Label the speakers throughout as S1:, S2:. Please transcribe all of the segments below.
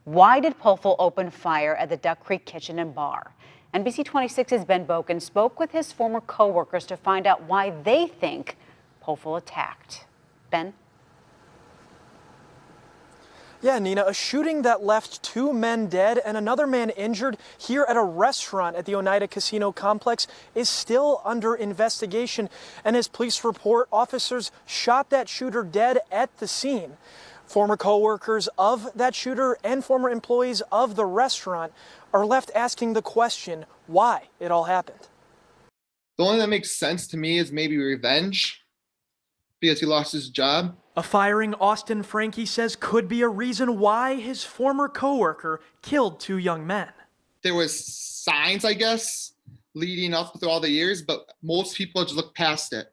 S1: Why did Pofahl open fire at the Duck Creek Kitchen and Bar? NBC 26's Ben Boken spoke with his former co-workers to find out why they think Pofahl attacked. Ben?
S2: Yeah, Nina, a shooting that left 2 men dead and another man injured here at a restaurant at the Oneida Casino complex is still under investigation. And as police report, officers shot that shooter dead at the scene. Former co-workers of that shooter and former employees of the restaurant are left asking the question why it all happened.
S3: The only that makes sense to me is maybe revenge because he lost his job.
S2: A firing Austin Franke says could be a reason why his former co-worker killed 2 young men.
S3: There was signs, I guess, leading up through all the years, but most people just look past it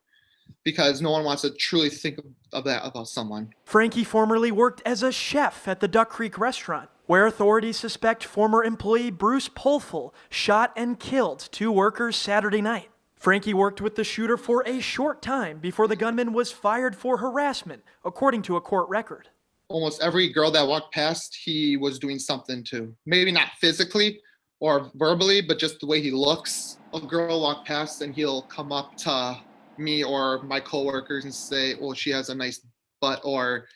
S3: because no one wants to truly think of that about someone.
S2: Franke formerly worked as a chef at the Duck Creek restaurant, where authorities suspect former employee Bruce Pofahl shot and killed 2 workers Saturday night. Franke worked with the shooter for a short time before the gunman was fired for harassment, according to a court record.
S3: Almost every girl that walked past, he was doing something to. Maybe not physically or verbally, but just the way he looks. A girl walked past and he'll come up to me or my coworkers and say, well, she has a nice butt, or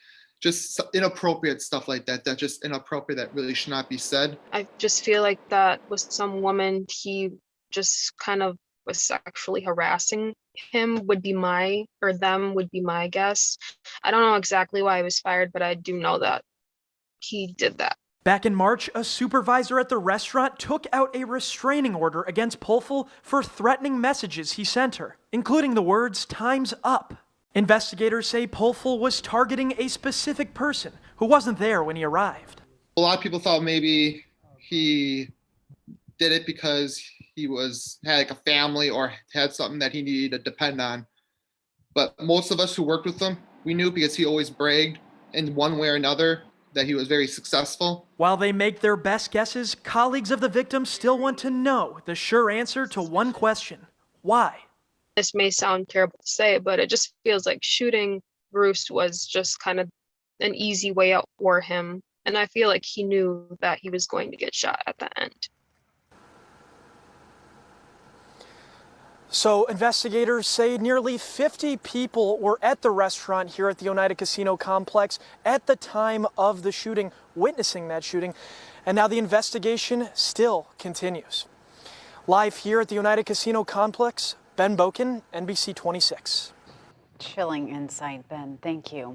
S3: just inappropriate stuff like that. That's just inappropriate, that really should not be said.
S4: I just feel like that was some woman he just kind of was sexually harassing him would be my guess. I don't know exactly why he was fired, but I do know that he did that.
S2: Back in March, a supervisor at the restaurant took out a restraining order against Pofahl for threatening messages he sent her, including the words, "Time's up." Investigators say Pofahl was targeting a specific person who wasn't there when he arrived.
S3: A lot of people thought maybe he did it because he had like a family or had something that he needed to depend on. But most of us who worked with him, we knew because he always bragged in one way or another that he was very successful.
S2: While they make their best guesses, colleagues of the victim still want to know the sure answer to one question: why?
S4: This may sound terrible to say, but it just feels like shooting Bruce was just kind of an easy way out for him. And I feel like he knew that he was going to get shot at the end.
S2: So investigators say nearly 50 people were at the restaurant here at the Oneida Casino complex at the time of the shooting, witnessing that shooting. And now the investigation still continues. Live here at the Oneida Casino complex, Ben Boken, NBC 26.
S1: Chilling insight, Ben. Thank you.